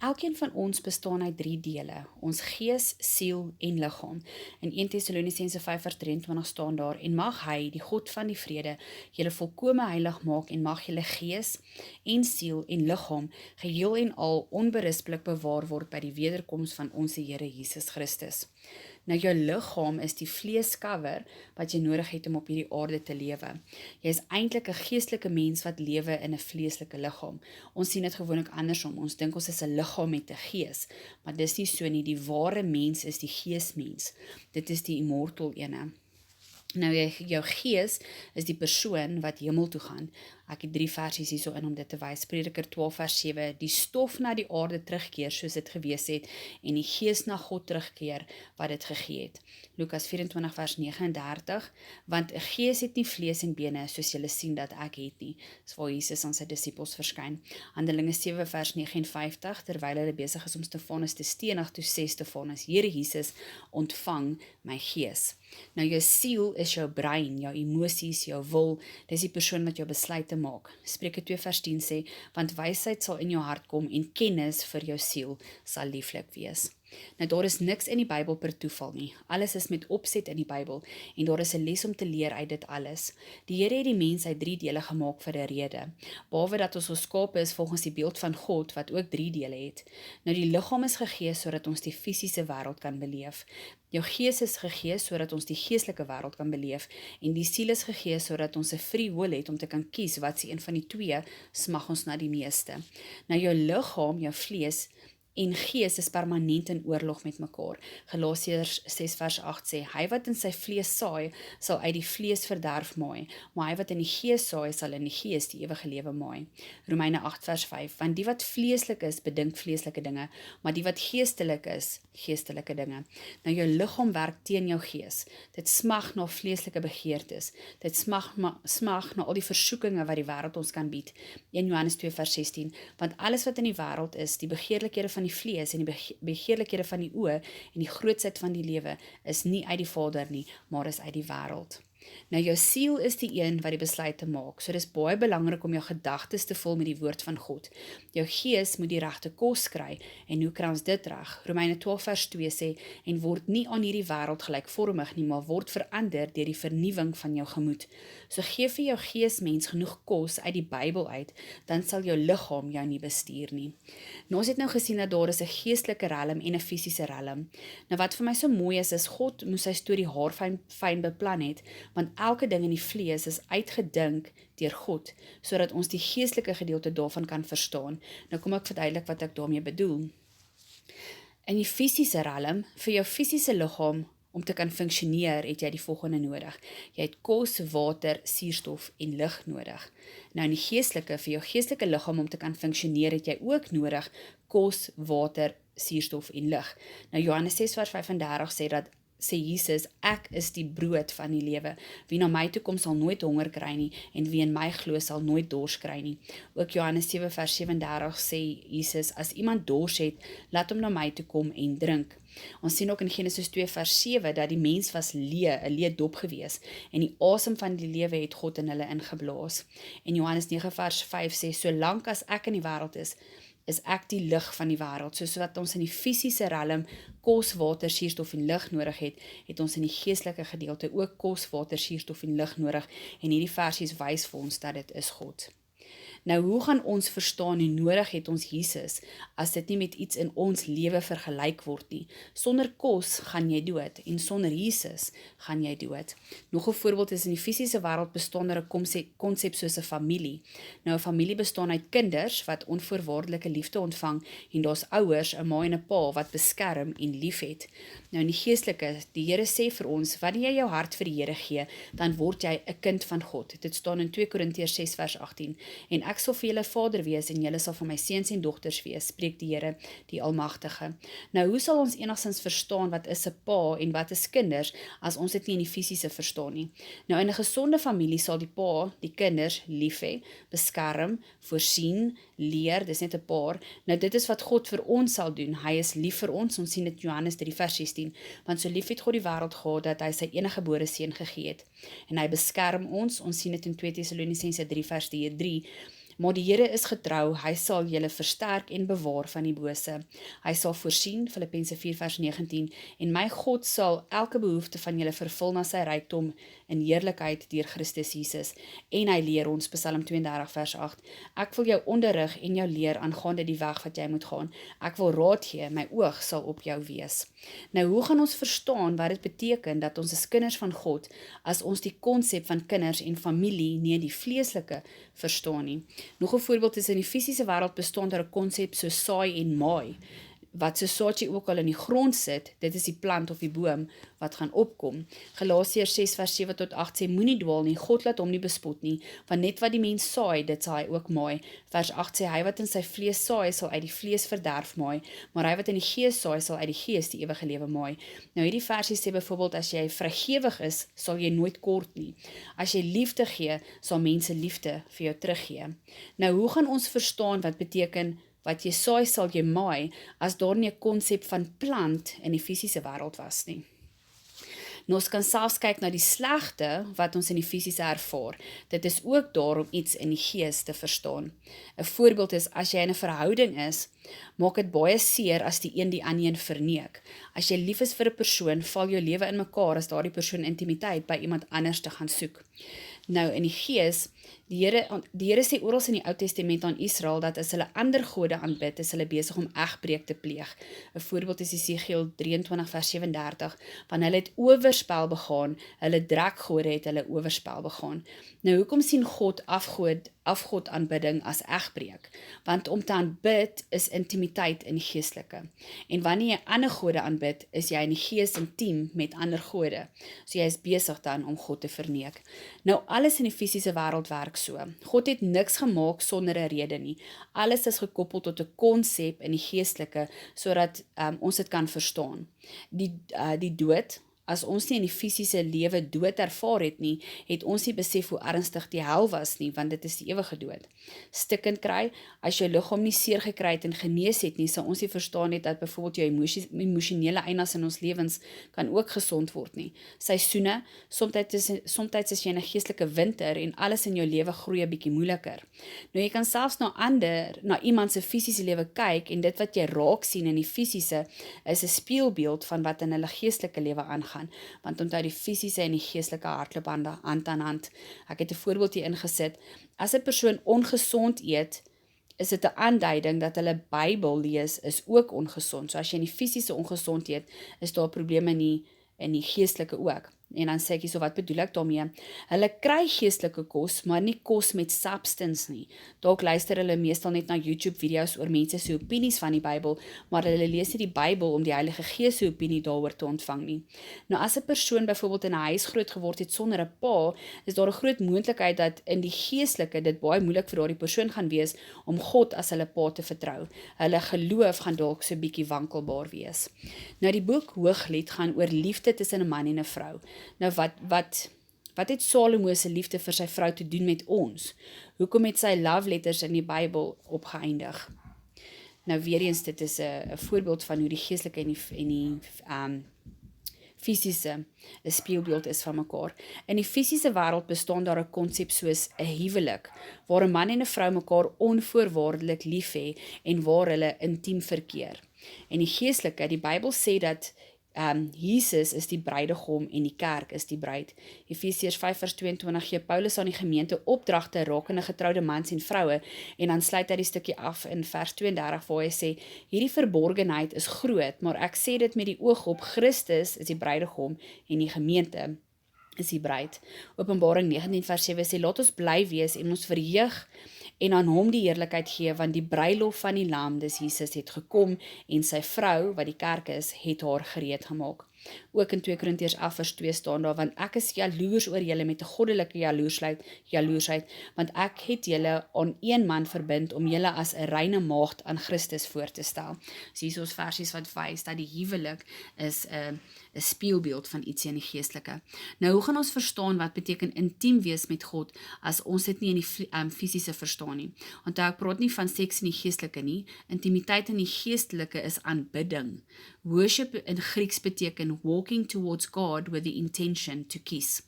Elkeen van ons bestaan uit 3 dele, ons gees, siel en liggaam. In 1 Tessalonisense 5:23 staan daar, en mag hy, die God van die vrede, julle volkome heilig maak en mag julle gees en siel en liggaam geheel en al onberispelik bewaar word by die wederkoms van ons Here Jesus Christus. Nou jou liggaam is die vleeskouer wat jy nodig het om op hierdie aarde te lewe. Jy is eintlik 'n geestelike mens wat lewe in 'n vleeslike liggaam. Ons sien dit gewoonlik andersom. Ons dink ons is 'n liggaam met 'n gees, maar dis nie so nie. Die ware mens is die geesmens. Dit is die immortal ene. Nou jou gees is die persoon wat hemel toe gaan. Ek het 3 versies hierso in om dit te wys. Prediker 12:7, die stof na die aarde terugkeer soos dit gewees het en die gees na God terugkeer wat dit gegee het. Lukas 24:39, want 'n gees het nie vlees en bene soos julle sien dat ek het nie. Dis waar Jesus aan sy disippels verskyn. Handelinge 7:59, terwyl hulle besig is om Stefanus te stenig, toe sê Stefanus, Here Jesus, ontvang my gees. Nou jou siel is jou brein, jou emosies, jou wil, dis die persoon wat jou besluite maak. Spreuke 2:10 sê, want wysheid sal in jou hart kom en kennis vir jou siel sal lieflik wees. Nou daar is niks in die Bybel per toeval nie. Alles is met opset in die Bybel en daar is 'n les om te leer uit dit alles. Die Here het die mens uit 3 dele gemaak vir 'n rede. Behalwe dat ons geskape is volgens die beeld van God wat ook 3 dele het. Nou die liggaam is gegee sodat ons die fisiese wêreld kan beleef. Jou gees is gegee sodat ons die geestelike wêreld kan beleef en die siel is gegee sodat ons 'n free will het om te kan kies wat se een van die 2 smag ons na die meeste. Nou jou liggaam, jou vlees en gees is permanent in oorlog met mekaar. Galasiërs 6:8 sê, hy wat in sy vlees saai, sal uit die vlees verderf maai, maar hy wat in die gees saai, sal in die gees die ewige lewe maai. Romeine 8:5, want die wat vleeslik is, bedink vleeslike dinge, maar die wat geestelik is, geestelike dinge. Nou jou liggaam werk teen jou gees. Dit smag na vleeslike begeertes. Dit smag na al die versoekinge wat die wêreld ons kan bied. 1 Johannes 2:16, want alles wat in die wêreld is, die begeerlikhede van die vlees en die begeerlikhede van die oë en die grootsheid van die lewe is nie uit die Vader nie, maar is uit die wêreld. Nou jou siel is die een wat die besluite maak, so dis baie belangrik om jou gedagtes te vul met die woord van God. Jou gees moet die regte kos kry, en hoe kry ons dit reg? Romeine 12:2 sê, en word nie aan hierdie wêreld gelykvormig nie, maar word verander deur die vernuwing van jou gemoed. So gee vir jou geesmens genoeg kos uit die Bybel uit, dan sal jou liggaam jou nie bestuur nie. Nou ons het nou gesien dat daar is 'n geestelike riem en 'n fisiese riem. Nou wat vir my so mooi is God moes sy storie haarfyn beplan het, want elke ding in die vlees is uitgedink deur God, sodat ons die geestelike gedeelte daarvan kan verstaan. Nou kom ek verduidelik wat ek daarmee bedoel. In die fisiese riem, vir jou fisiese liggaam om te kan funksioneer, het jy die volgende nodig. Jy het kos, water, suurstof en lig nodig. Nou in die geestelike, vir jou geestelike liggaam om te kan funksioneer, het jy ook nodig kos, water, suurstof en lig. Nou Johannes 6:35 sê Jesus, ek is die brood van die lewe. Wie na my toe kom sal nooit honger kry nie, en wie in my glo sal nooit dors kry nie. Ook Johannes 7:37 sê Jesus, as iemand dors het, laat hom na my toe kom en drink. Ons sien ook in Genesis 2:7 dat die mens was 'n leë dop gewees, en die asem van die lewe het God in hulle ingeblaas. En Johannes 9:5 sê, solank as ek in die wêreld is ek die lig van die wêreld. Soos wat ons in die fisiese riem kos, water, suurstof en lig nodig het ons in die geestelike gedeelte ook kos, water, suurstof en lig nodig, en hierdie versies wys vir ons dat dit is God. Nou hoe gaan ons verstaan hoe nodig het ons Jesus, as dit nie met iets in ons lewe vergelyk word nie? Sonder kos gaan jy dood, en sonder Jesus gaan jy dood. Nog 'n voorbeeld is in die fisiese wêreld bestaan daar 'n konsep soos 'n familie. Nou 'n familie bestaan uit kinders wat onvoorwaardelike liefde ontvang, en daar's ouers, 'n ma en 'n pa wat beskerm en liefhet. Nou in die geestelike, die Here sê vir ons, wanneer jy jou hart vir die Here gee, dan word jy 'n kind van God. Dit staan in 2 Korintiërs 6:18, en ek sal vir julle Vader wees, en julle sal vir my seuns en dogters wees, spreek die Here, die Almagtige. Nou hoe sal ons enigstens verstaan wat is 'n pa en wat is kinders, as ons dit nie in die fisiese verstaan nie? Nou in 'n gesonde familie sal die pa die kinders lief hê, beskerm, voorsien, leer, dis net 'n paar. Nou dit is wat God vir ons sal doen. Hy is lief vir ons sien dit Johannes 3:16, want so lief het God die wêreld gehad, dat hy sy eniggebore seun gegee het. En hy beskerm ons sien dit in 2 Tessalonisense 3:3, Maar die Here is getrou, hy sal julle versterk en bewaar van die bose. Hy sal voorsien, Filippense 4 vers 19, en my God sal elke behoefte van julle vervul na sy rykdom in heerlikheid deur Christus Jesus. En hy leer ons, Psalm 32 vers 8, ek wil jou onderrig en jou leer aangaande die weg wat jy moet gaan. Ek wil raad gee, my oog sal op jou wees. Nou, hoe gaan ons verstaan wat dit beteken dat ons is kinders van God, as ons die konsep van kinders en familie nie in die vleeslike verstaan nie? Nog 'n voorbeeld is in die fisiese wêreld bestaan daar 'n konsep so saai en maai. Wat so saadjie ook al in die grond sit, dit is die plant of die boom wat gaan opkom. Galasiërs 6 vers 7 tot 8 sê, moenie dwaal nie, God laat hom nie bespot nie, want net wat die mens saai, dit sal hy ook maai. Vers 8 sê, hy wat in sy vlees saai, sal uit die vlees verderf maai, maar hy wat in die gees saai, sal uit die gees die ewige lewe maai. Nou hierdie versie sê byvoorbeeld, as jy vrygewig is, sal jy nooit kort nie. As jy liefde gee, sal mense liefde vir jou teruggee. Nou, hoe gaan ons verstaan wat beteken wat jy saai sal jy maai, as daar nie 'n konsep van plant in die fisiese wêreld was nie? Nou, ons kan selfs kyk na die slegte wat ons in die fisiese ervaar. Dit is ook daar om iets in die gees te verstaan. 'n Voorbeeld is, as jy in 'n verhouding is, maak dit baie seer as die een die ander een verneek. As jy lief is vir 'n persoon, val jou lewe in mekaar as daardie persoon intimiteit by iemand anders te gaan soek. Nou, in die gees, die Here sê oral in die Ou Testament aan Israel, dat as hulle ander gode aanbid, is hulle besig om egbreek te pleeg. 'n Voorbeeld is Jesegiel 23 vers 37, want hulle het oorspel begaan, hulle drekgode het hulle oorspel begaan. Nou, hoekom sien God afgodaanbidding as egbreek? Want om te aanbid is intimiteit in die geestelike. En wanneer jy ander gode aanbid, is jy in die gees intiem met ander gode. So jy is besig dan om God te verneek. Nou, alles in die fisiese wêreld werk so. God het niks gemaak sonder 'n rede nie. Alles is gekoppel tot 'n konsep in die geestelike, sodat ons dit kan verstaan. Die dood, as ons nie in die fisiese lewe dood ervaar het nie, het ons nie besef hoe ernstig die hel was nie, want dit is die ewige dood. Stikkend kry, as jou liggaam nie seer gekry het en genees het nie, sal ons nie verstaan het dat byvoorbeeld jou emosionele eindes in ons lewens kan ook gesond word nie. Seisoene, soms is jy in 'n geestelike winter en alles in jou lewe groei 'n bietjie moeiliker. Nou, jy kan selfs na iemand se fisiese lewe kyk, en dit wat jy raak sien in die fisiese is 'n spieelbeeld van wat in hulle geestelike lewe aangaan. Want onthou, die fisiese en die geestelike hardloop hand aan hand. Ek het 'n voorbeeld hier ingesit. As 'n persoon ongesond eet, is dit 'n aanduiding dat hulle Bybel lees is ook ongesond. So as jy in die fisiese ongesond eet, is daar probleme in die geestelike ook. En dan sê ek so, wat bedoel ek daarmee? Hulle kry geestelike kos, maar nie kos met substance nie. Dalk luister hulle meestal net na YouTube video's oor mense se opinies van die Bybel, maar hulle lees nie die Bybel om die Heilige Gees se opinie daaroor te ontvang nie. Nou, as 'n persoon byvoorbeeld in 'n huis groot geword het sonder 'n pa, is daar 'n groot moontlikheid dat in die geestelike dit baie moeilik vir daardie persoon gaan wees om God as hulle pa te vertrou. Hulle geloof gaan dalk so 'n bietjie wankelbaar wees. Nou, die boek Hooglied gaan oor liefde tussen 'n man en 'n vrou. Nou, wat het Salomo se liefde vir sy vrou te doen met ons? Hoekom het sy love letters in die Bybel opgeëindig? Nou, weer eens, dit is 'n voorbeeld van hoe die geestelike en die fisiese 'n spieelbeeld is van mekaar. In die fisiese wêreld bestaan daar 'n konsep soos 'n huwelik, waar 'n man en 'n vrou mekaar onvoorwaardelik lief hê en waar hulle intiem verkeer. En die geestelike, die Bybel sê dat Jesus is die bruidegom en die kerk is die bruid. Efesiërs 5 vers 22 gee Paulus aan die gemeente opdragte rakende getroude mans en vroue, en dan sluit hy die stukkie af in vers 32 waar hy sê, hierdie verborgenheid is groot, maar ek sê dit met die oog op Christus is die bruidegom en die gemeente is die bruid. Openbaring 19 vers 7 sê, laat ons bly wees en ons verheug en aan hom die heerlikheid gee, want die bruilof van die Lam, dis Jesus, het gekom en sy vrou, wat die kerk is, het haar gereed gemaak. Ook in 2 Korintiërs 11 vers 2 staan daar, want ek is jaloers oor julle met 'n goddelike jaloersheid, want ek het julle aan een man verbind om julle as 'n reine maagd aan Christus voor te stel. So hier is ons versies wat wys dat die huwelik is 'n spieelbeeld van iets in die geestelike. Nou, hoe gaan ons verstaan wat beteken intiem wees met God as ons dit nie in die fisiese verstaan nie? Want ek praat nie van seks in die geestelike nie. Intimiteit in die geestelike is aanbidding. Worship in Grieks beteken beteken walking towards God with the intention to kiss.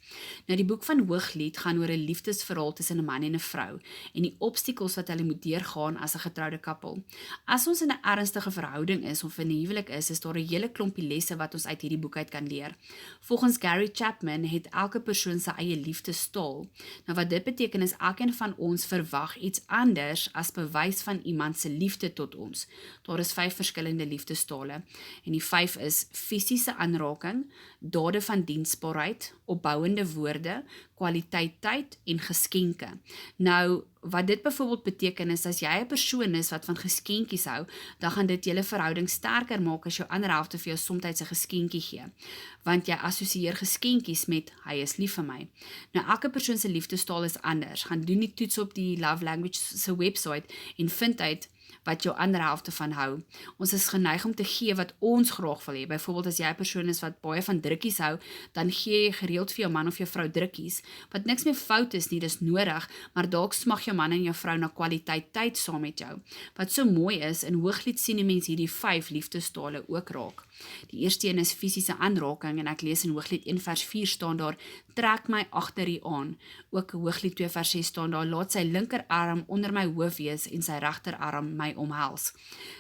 Nou die boek van Hooglied gaan oor 'n liefdesverhaal tussen 'n man en 'n vrou en die obstakels wat hulle moet deurgaan as 'n getroude koppel. As ons in 'n ernstige verhouding is of in 'n huwelik is daar 'n hele klompie lesse wat ons uit hierdie boek uit kan leer. Volgens Gary Chapman het elke persoon sy eie liefdestaal. Nou wat dit beteken is elkeen van ons verwag iets anders as bewys van iemand se liefde tot ons. Daar is 5 verskillende liefdestale en die 5 is fisiese aanraking, dade van diensbaarheid, opbouende woorde, kwaliteit tyd en geskenke. Nou, wat dit byvoorbeeld beteken is, as jy 'n persoon is wat van geskenkies hou, dan gaan dit julle verhouding sterker maak as jou ander helfte vir jou soms 'n geskenkie gee. Want jy assosieer geskenkies met, hy is lief vir my. Nou, elke persoon se liefdestaal is anders. Gaan doen die toets op die Love Language se website en vind uit wat jou ander helfte van hou. Ons is geneig om te gee wat ons graag wil hê. Byvoorbeeld as jy 'n persoon is wat baie van drukkies hou, dan gee jy gereeld vir jou man of jou vrou drukkies, wat niks meer fout is nie, dis nodig, maar dalk smag jou man en jou vrou na kwaliteit tyd saam met jou. Wat so mooi is, in Hooglied sien die mens hierdie 5 liefdestale ook raak. Die eerste een is fisiese aanraking en ek lees in Hooglied 1 vers 4 staan daar, trek my agter u aan. Ook Hooglied 2 vers 6 staan daar, laat sy linkerarm onder my hoof wees en sy regterarm my omhels.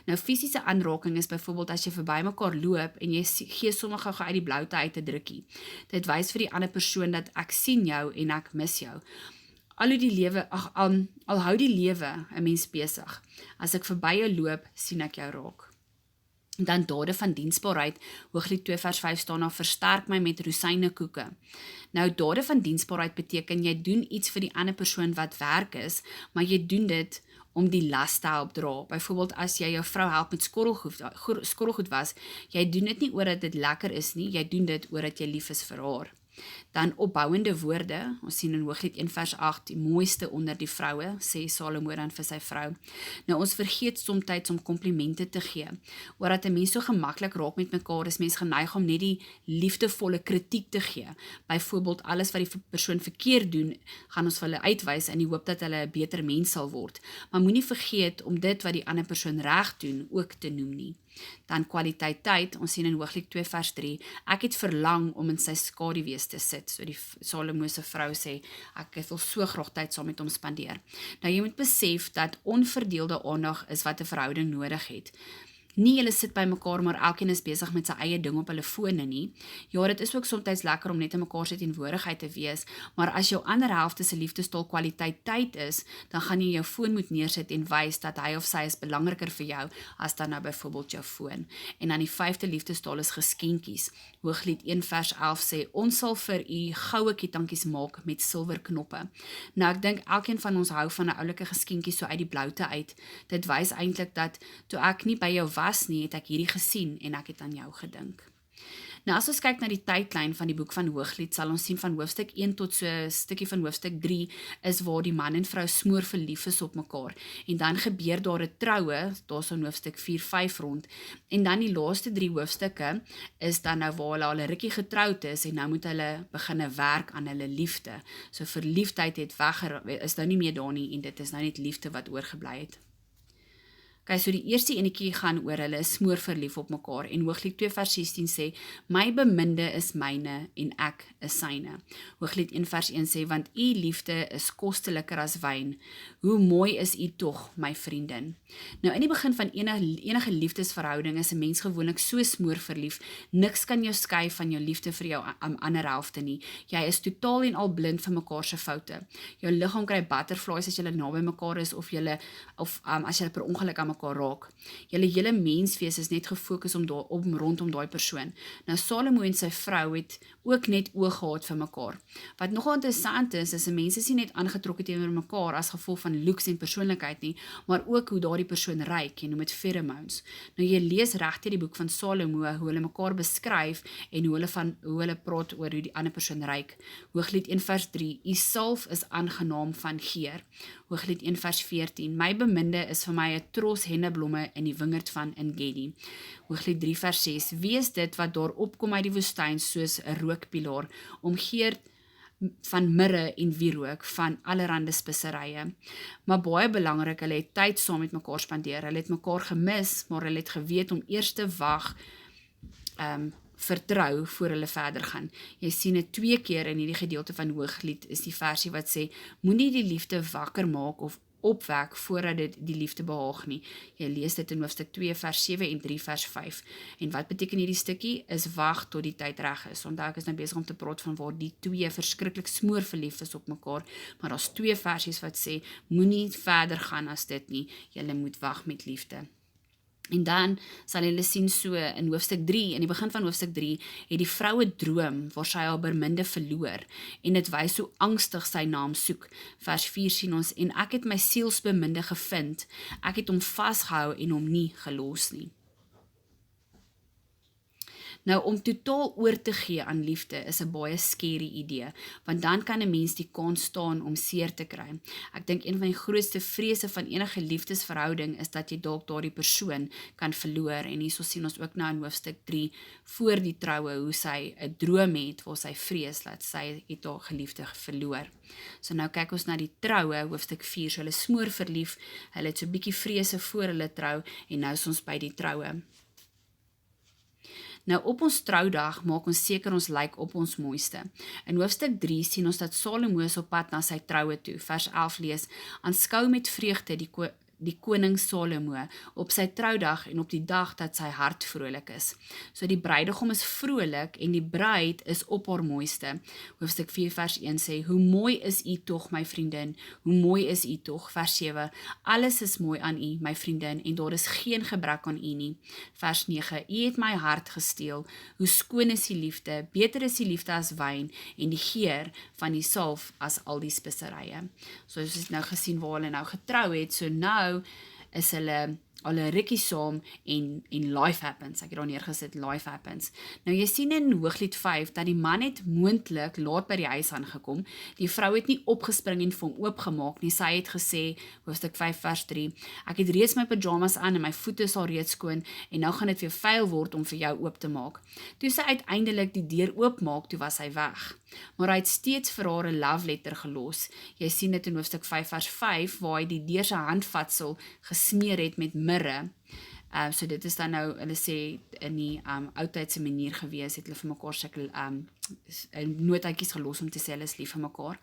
Nou fisiese aanraking is byvoorbeeld as jy verby mekaar loop en jy gee sommer gou uit die bloute uit 'n drukkie. Dit wys vir die ander persoon dat ek sien jou en ek mis jou. Al hou die lewe 'n mens besig. As ek verby jou loop, sien ek jou raak. Dan dade van diensbaarheid, Hooglied 2 vers 5 staan daar, versterk my met rosynnekoeke. Nou dade van diensbaarheid beteken jy doen iets vir die ander persoon wat werk is, maar jy doen dit om die las te help dra. Byvoorbeeld as jy jou vrou help met skottelgoed was, jy doen dit nie omdat dit lekker is nie, jy doen dit omdat jy lief is vir haar. Dan opbouende woorde, ons sien in Hooglied 1 vers 8, die mooiste onder die vroue, sê Salomo dan vir sy vrou. Nou ons vergeet soms om komplimente te gee. Omdat 'n mens so gemaklik raak met mekaar, is mens geneig om net die liefdevolle kritiek te gee. Byvoorbeeld alles wat die persoon verkeerd doen, gaan ons vir hulle uitwys in die hoop dat hulle 'n beter mens sal word. Maar moenie vergeet om dit wat die ander persoon reg doen ook te noem nie. Dan kwaliteit tyd, ons sien in Hooglied 2 vers 3, ek het verlang om in sy skaduwees te sit, so die Salomo se vrou sê, ek wil so graag tyd saam met hom spandeer. Nou jy moet besef dat onverdeelde aandag is wat 'n verhouding nodig het. Nie julle sit by mekaar, maar elkeen is besig met sy eie ding op hulle fone nie. Ja, dit is ook soms lekker om net in mekaar se teenwoordigheid te wees, maar as jou ander helfte se liefdestaal kwaliteit tyd is, dan gaan jy jou foon moet neersit en wys dat hy of sy is belangriker vir jou as dan nou byvoorbeeld jou foon. En dan die 5de liefdestaal is geskenkies. Hooglied 1 vers 11 sê, ons sal vir u goue kietankies maak met silwer knoppe. Nou ek dink elkeen van ons hou van 'n oulike geskenkie so uit die bloute uit. Dit wys eintlik dat toe ek nie by jou was nie, het ek hierdie gesien en ek het aan jou gedink. Nou as ons kyk na die tydlyn van die boek van Hooglied, sal ons sien van hoofstuk 1 tot so 'n stukkie van hoofstuk 3 is waar die man en vrou smoor verlief is op mekaar. En dan gebeur daar 'n troue, daar's in hoofstuk 4-5 rond. En dan die laaste 3 hoofstukke is dan nou waar hulle al 'n rukkie getroud is en nou moet hulle begine werk aan hulle liefde. So verliefdheid is nou nie meer daar nie en dit is nou net liefde wat oorgebly het. Okay, so die eerste enetjie gaan oor hulle is smoor verlief op mekaar en Hooglied 2 vers 16 sê, my beminde is myne en ek is syne. Hooglied 1 vers 1 sê, want u liefde is kosteliker as wyn. Hoe mooi is u tog, my vriendin. Nou in die begin van enige liefdesverhouding is 'n mens gewoonlik so smoor verlief, niks kan jou skei van jou liefde vir jou ander helfte nie. Jy is totaal en al blind vir mekaar se foute. Jou liggaam kry butterflies as julle naby mekaar is of as julle per ongeluk aan mekaar raak. Julle hele menswees is net gefokus rondom daai persoon. Nou Salomo en sy vrou het ook net oog gehad vir mekaar. Wat nogal interessant is 'n mens is nie net aangetrokke teenoor mekaar as gevolg van looks en persoonlikheid nie, maar ook hoe daardie persoon ruik en noem dit pheromones. Nou jy lees regtig die boek van Salomo hoe hulle mekaar beskryf en hoe hulle praat oor hoe die ander persoon ruik. Hooglied 1 vers 3, u salf is aangenaam van geur. Hooglied 1 vers 14, my beminde is vir my 'n tros henneblomme in die wingerd van Engedi. Hooglied 3 vers 6, wie is dit wat daar opkom uit die woestyn soos 'n rookpilaar, omgeer van mirre en wierook, van allerhande speserye. Maar baie belangrik, hulle het tyd saam met mekaar spandeer, hulle het mekaar gemis, maar hulle het geweet om eers te wag vertrou voor hulle verder gaan. Jy sien dit 2 keer in hierdie gedeelte van Hooglied is die versie wat sê, moenie die liefde wakker maak of opwek voordat dit die liefde behaag nie. Jy lees dit in hoofstuk 2 vers 7 en 3 vers 5. En wat beteken hierdie stukkie? Is wag tot die tyd reg is. Onthou ek is nou besig om te praat van waar die 2 verskriklik smoor verlief is op mekaar, maar daar's 2 versies wat sê, moenie verder gaan as dit nie, julle moet wag met liefde. En dan sal julle sien so in hoofstuk 3, in die begin van hoofstuk 3, het die vrou 'n droom waar sy haar beminde verloor en dit wys hoe angstig sy na hom soek. Vers 4 sien ons, en ek het my sielsbeminde gevind, ek het hom vasgehou en hom nie gelos nie. Nou, om totaal oor te gee aan liefde is 'n baie scary idee, want dan kan 'n mens die kans staan om seer te kry. Ek dink een van die grootste vrese van enige liefdesverhouding is dat jy dalk daardie persoon kan verloor, en hierso sien ons ook nou in hoofstuk 3 voor die troue hoe sy 'n droom het waar sy vrees dat sy het haar geliefde verloor. So nou kyk ons na die troue, hoofstuk 4, so hulle smoor verlief, hulle het so 'n bietjie vrese voor hulle trou, en nou is ons by die troue. Nou op ons troudag maak ons seker ons lyk op ons mooiste. In hoofstuk 3 sien ons dat Salomo is op pad na sy troue toe. Vers 11 lees, aanskou met vreugde die koning Salomo op sy troudag en op die dag dat sy hart vrolik is. So die bruidegom is vrolik en die bruid is op haar mooiste. Hoofstuk 4 vers 1 sê, hoe mooi is u tog my vriendin, hoe mooi is u tog. Vers 7, alles is mooi aan u my vriendin en daar is geen gebrek aan u nie. Vers 9, u het my hart gesteel, hoe skoon is die liefde, beter is die liefde as wyn en die geur van die salf as al die speserye. So ons het nou gesien waar hulle nou getrou het, so nou is hulle al 'n rukkie saam en life happens. Ek het daar neergesit, life happens. Nou jy sien in Hooglied 5 dat die man het moontlik laat by die huis aangekom. Die vrou het nie opgespring en vir hom oopgemaak nie. Sy het gesê, hoofstuk 5 vers 3, ek het reeds my pyjamas aan en my voete is al reeds skoon en nou gaan dit weer vuil word om vir jou oop te maak. Toe sy uiteindelik die deur oopmaak, toe was hy weg. Maar hy het steeds vir haar 'n love letter gelos. Jy sien dit in hoofstuk 5 vers 5 waar hy die deur se handvatsel gesmeer het met mirre. So dit is dan nou, hulle sê in die oudtydse manier gewees, het hulle vir mekaar sulke notaatjies gelos om te sê hulle is lief vir mekaar.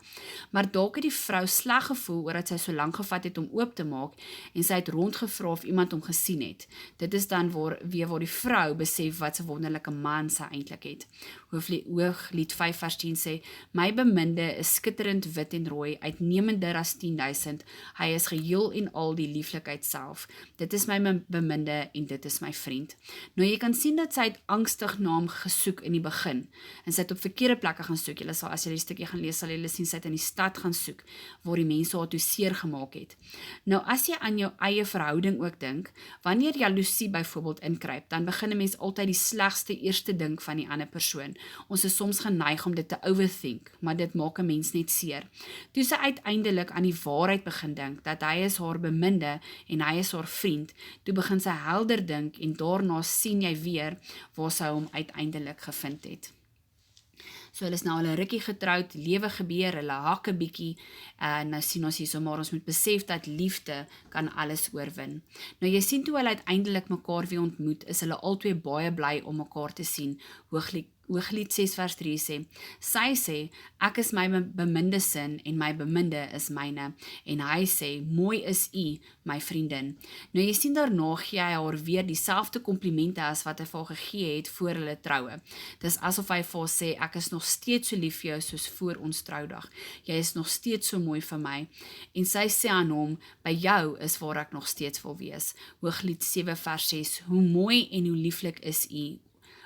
Maar dalk het die vrou sleg gevoel oor dat sy so lank gevat het om oop te maak en sy het rondgevra of iemand hom gesien het. Dit is dan waar die vrou besef wat 'n wonderlike man sy eintlik het. Hooglied 5 vers 10 sê, my beminde is skitterend wit en rooi, uitnemender as 10.000, hy is geheel en al die lieflikheid self. Dit is my beminde en dit is my vriend. Nou jy kan sien dat sy het angstig na hom gesoek in die begin, en sy het op verkeerde plekke gaan soek. Julle sal, as julle die stukkie gaan lees, sal julle sien, sy het in die stad gaan soek, waar die mense haar toe seer gemaak het. Nou as jy aan jou eie verhouding ook dink, wanneer jaloesie byvoorbeeld inkruip, dan begin 'n mens altyd die slegste eerste dink van die ander persoon. Ons is soms geneig om dit te overthink, maar dit maak 'n mens net seer. Toe sy uiteindelik aan die waarheid begin dink, dat hy is haar beminde en hy is haar vriend, toe begin sy helder dink en daarna sien jy weer waar sy hom uiteindelik gevind het. So hulle is nou al 'n rukkie getroud, lewe gebeur, hulle hak 'n bietjie, en nou sien ons hierso, maar ons moet besef dat liefde kan alles oorwin. Nou jy sien toe hulle uiteindelik mekaar weer ontmoet, is hulle albei baie bly om mekaar te sien. Hooglied 6 vers 3 sê, sy sê, ek is my beminde sin en my beminde is myne, en hy sê, mooi is u, my vriendin. Nou jy sien daarna gee hy haar weer dieselfde komplimente as wat hy vir haar gegee het voor hulle troue. Dis asof hy vir haar sê, ek is nog steeds so lief vir jou soos voor ons troudag. Jy is nog steeds so mooi vir my. En sy sê aan hom, by jou is waar ek nog steeds wil wees. Hooglied 7 vers 6, hoe mooi en hoe lieflik is u,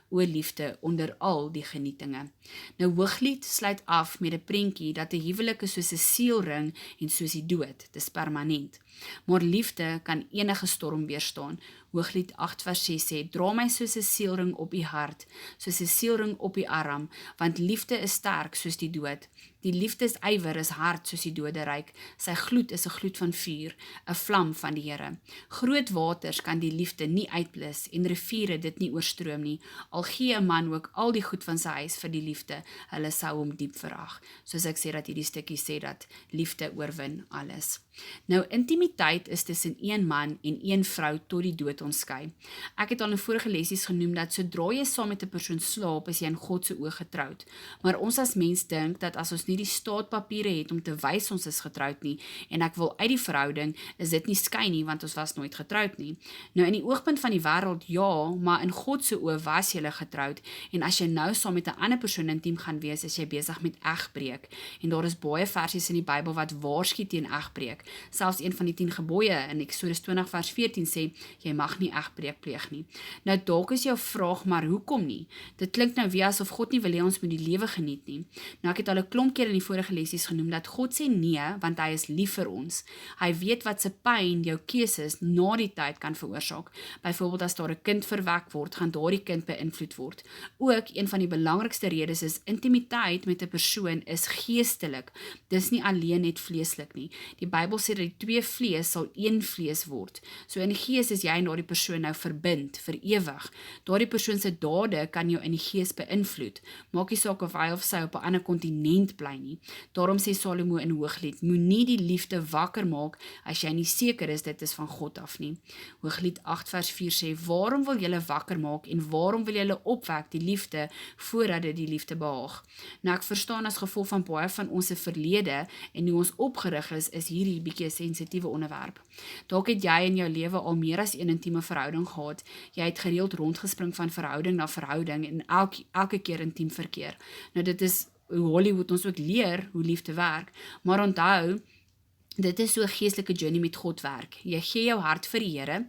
o liefde, onder al die genietinge. Nou Hooglied sluit af met 'n prentjie dat 'n huwelik is soos 'n seelring en soos die dood, dis permanent. Maar liefde kan enige storm weerstaan. Hooglied 8 vers 6 sê, dra my soos 'n seelring op u hart, soos 'n seelring op u arm, want liefde is sterk soos die dood. Die liefdesywer is hard soos die doderyk. Sy gloed is 'n gloed van vuur, 'n vlam van die Here. Groot waters kan die liefde nie uitblus en riviere dit nie oorstroom nie. Al gee 'n man ook al die goed van sy huis vir die liefde, hulle sou hom diep verag. Soos ek sê dat hierdie stukkie sê dat liefde oorwin alles. Nou, intimiteit is tussen een man en een vrou tot die dood ons skei. Ek het al in vorige lesies genoem dat sodra jy saam met 'n persoon slaap, is jy in God se oë getroud. Maar ons as mens dink dat as ons nie die staatpapiere het om te wys ons is getroud nie, en ek wil uit die verhouding, is dit nie skei nie, want ons was nooit getroud nie. Nou, in die oogpunt van die wêreld, ja, maar in God se oë was jy getroud, en as jy nou saam met 'n ander persoon intiem gaan wees, is jy besig met egbreek. En daar is baie versies in die Bybel wat waarsku teen egbreek. Selfs een van die 10 gebooie in Eksodus 20 vers 14 sê, jy mag nie egbreek pleeg nie. Nou dalk is jou vraag, maar hoekom nie? Dit klink nou weer asof God nie wil hê ons moet die lewe geniet nie. Nou ek het al 'n klomp keer in die vorige lesies genoem dat God sê nee, want hy is lief vir ons. Hy weet wat se pyn jou keuses na die tyd kan veroorsaak. Byvoorbeeld as daar 'n kind verwek word, gaan daardie kind beïnvloed word. Ook een van die belangrikste redes is intimiteit met 'n persoon is geestelik. Dis nie alleen net vleeslik nie. Die Bybel sê dat die 2 vlees sal 1 vlees word. So in die gees is jy en daardie persoon nou verbind vir ewig. Daardie persoon se dade kan jou in die gees beïnvloed. Maak nie saak of hy of sy op 'n ander kontinent bly nie. Daarom sê Salomo in Hooglied, moenie die liefde wakker maak as jy nie seker is dit is van God af nie. Hooglied 8 vers 4 sê, waarom wil julle wakker maak en waarom wil julle opwek die liefde voordat dit die liefde behaag? Nou ek verstaan as gevolg van baie van ons verlede en hoe ons opgerig is hierdie bietjie 'n sensitiewe onderwerp. Dalk het jy in jou lewe al meer as een intieme verhouding gehad. Jy het gereeld rondgespring van verhouding na verhouding en elke keer intiem verkeer. Nou dit is hoe Hollywood ons ook leer hoe liefde werk, maar onthou, dit is so 'n geestelike journey met God werk. Jy gee jou hart vir die Here,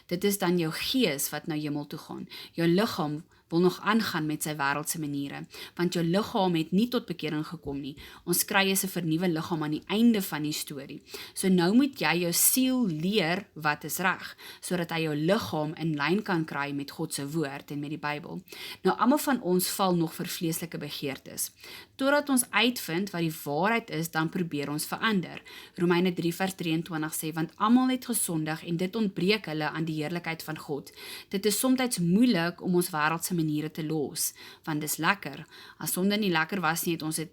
dit is dan jou gees wat na hemel toe gaan. Jou liggaam wil nog aangaan met sy wêreldse maniere, want jou liggaam het nie tot bekering gekom nie. Ons kry 'n vernuwe liggaam aan die einde van die storie. So nou moet jy jou siel leer wat is reg, sodat hy jou liggaam in lyn kan kry met God se woord en met die Bybel. Nou almal van ons val nog vir vleeslike begeertes. Totdat ons uitvind wat die waarheid is, dan probeer ons verander. Romeine 3 vers 23 sê, want almal het gesondig en dit ontbreek hulle aan die heerlikheid van God. Dit is soms moeilik om ons wêreldse maniere te los, want dis lekker. As sonde nie lekker was nie, het ons dit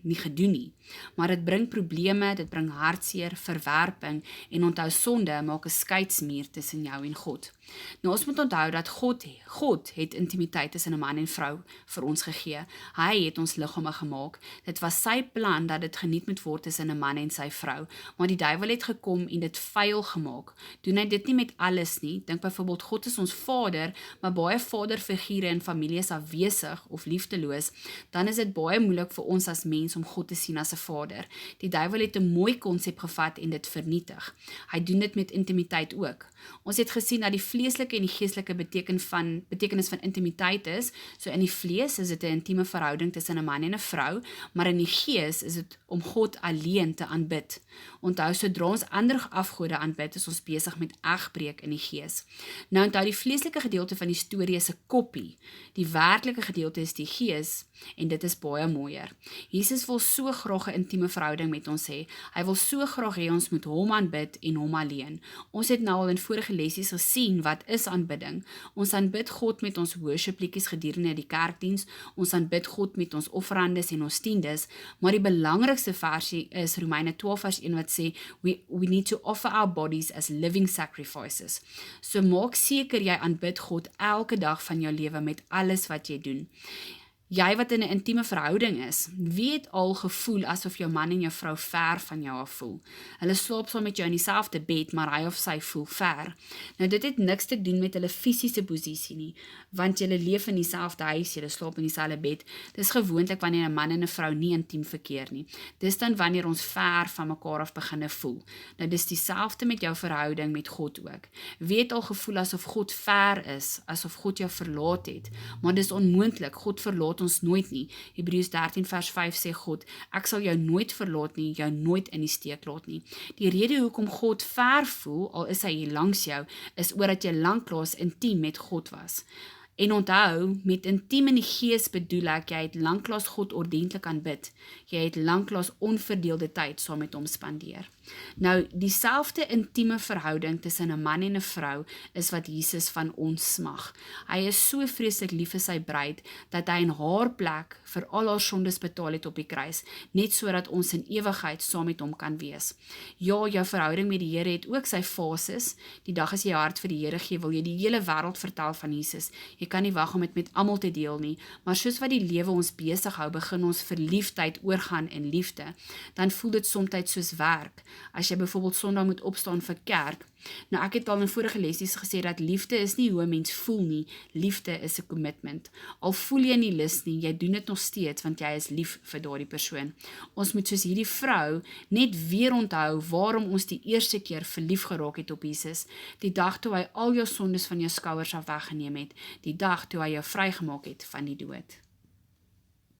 nie gedoen nie. Maar dit bring probleme, dit bring hartseer, verwerping en onthou sonde maak 'n skeidsmuur tussen jou en God. Nou ons moet onthou dat God het intimiteit tussen 'n man en vrou vir ons gegee. Hy het ons liggame gemaak. Dit was sy plan dat dit geniet moet word tussen 'n man en sy vrou, maar die duiwel het gekom en dit vuil gemaak. Doen hy dit nie met alles nie? Dink byvoorbeeld God is ons Vader, maar baie vaderfigure in familie is afwesig of liefdeloos, dan is dit baie moeilik vir ons as mens om God te sien as 'n Vader. Die duiwel het 'n mooi konsep gevat en dit vernietig. Hy doen dit met intimiteit ook. Ons het gesien dat die vleeslike en die geestelike betekenis van intimiteit is. So in die vlees is dit 'n intieme verhouding tussen 'n man en 'n vrou, maar in die gees is dit om God alleen te aanbid. Onthou, sodra ons ander afgode aanbid, is ons besig met egbreek in die gees. Nou onthou, die vleeslike gedeelte van die storie is 'n koppie. Die werklike gedeelte is die gees en dit is baie mooier. Jesus wil so graag 'n intieme verhouding met ons hê. Hy wil so graag hê ons moet hom aanbid en hom alleen. Ons het nou al in vorige lesies gesien wat is aanbidding. Ons aanbid God met ons worship liedjies gedurende die kerkdiens. Ons aanbid God met ons offerandes en ons tiendes, maar die belangrikste versie is Romeine 12 vers 1 wat sê we need to offer our bodies as living sacrifices. So maak seker jy aanbid God elke dag van jou lewe met alles wat jy doen. Jy wat in 'n intieme verhouding is, wie het al gevoel asof jou man en jou vrou ver van jou af voel? Hulle slaap saam met jou in dieselfde bed, maar hy of sy voel ver. Nou dit het niks te doen met hulle fisiese posisie nie, want julle leef in dieselfde huis, julle slaap in dieselfde bed. Dis gewoonlik wanneer 'n man en 'n vrou nie intiem verkeer nie. Dis dan wanneer ons ver van mekaar af begin voel. Nou dis dieselfde met jou verhouding met God ook. Wie het al gevoel asof God ver is, asof God jou verlaat het? Maar dis onmoontlik, God verlaat ons nooit nie. Hebreërs 13 vers 5 sê God, ek sal jou nooit verlaat nie, jou nooit in die steek laat nie. Die rede hoekom God ver voel, al is hy hier langs jou, is oordat jy lanklaas intiem met God was. En onthou, met intiem in die gees bedoel ek, jy het lanklaas God ordentlik aanbid. Jy het lanklaas onverdeelde tyd saam met hom spandeer. Nou, dieselfde intieme verhouding tussen 'n man en 'n vrou is wat Jesus van ons smag. Hy is so vreeslik lief vir sy bruid, dat hy in haar plek vir al haar sondes betaal het op die kruis, net sodat ons in ewigheid saam met hom kan wees. Ja, jou verhouding met die Here het ook sy fases. Die dag as jy hart vir die Here gee, wil jy die hele wêreld vertel van Jesus. Jy kan nie wag om dit met almal te deel nie, maar soos wat die lewe ons besig hou, begin ons verliefdheid oorgaan in liefde. Dan voel dit soms soos werk. As jy byvoorbeeld Sondag moet opstaan vir kerk, nou ek het al in vorige lesies gesê dat liefde is nie hoe 'n mens voel nie, liefde is 'n commitment. Al voel jy nie lus nie, jy doen dit nog steeds want jy is lief vir daardie persoon. Ons moet soos hierdie vrou net weer onthou waarom ons die eerste keer verlief geraak het op Jesus, die dag toe hy al jou sondes van jou skouers af weggeneem het, die dag toe hy jou vrygemaak het van die dood.